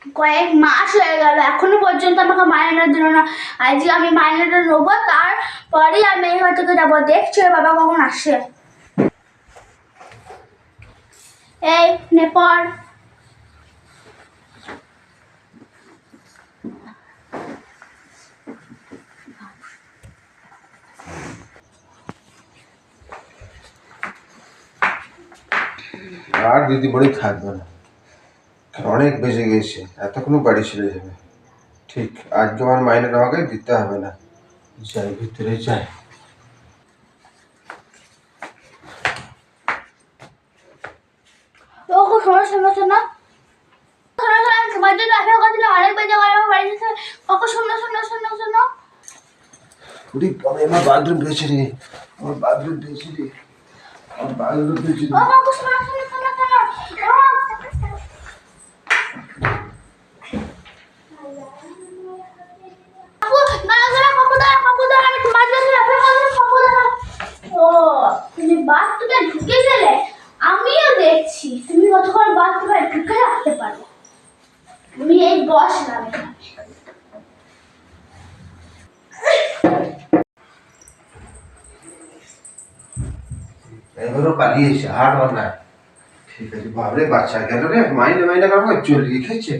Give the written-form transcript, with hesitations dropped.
কয়েক মাস হয়ে গেল, এখনো পর্যন্ত আমাকে মাইনেটা দিল না। আজকে আমি মাইনেটা নেবো, তারপরেই আমি এই ঘর থেকে যাবো। দেখছি বাবা কখন আসে। এই নে পড়। আর দিদি বড়ি থাকবে না, অনেক বেজে গেছে, এতক্ষণ বাড়ি চলে যাবে। ঠিক আজকে আমার মাইনেটা আমাকে দিতে হবে না। যাই ভিতরে যাই। ওগো শোনো শোনো শোনো শোনো শোনো, তোমার জন্য অপেক্ষা করছিলাম, অনেক বেজে গেল, আমার বাড়ি যেতে। ওগো শোনো শোনো শোনো শোনো। ওরে বাবা, আমার বাথরুম পেয়েছে রে, আমার বাথরুম পেয়েছে রে, আমার বাথরুম পেয়েছে রে। ওগো শোনো শোনো শোনো শোনো। তুমি বাথরুমে ঢুকে গেলে আমিও দেখছি তুমি কতক্ষণ বাথরুমে ঢুকে রাখতে পারো। তুমি এই বসলাম এখানে। এবারও পালিয়েছে, আর না। ঠিক আছে বাবরে, বাচ্চা গেল রে, মাইনে মাইনে কারণ চলে রেখেছে।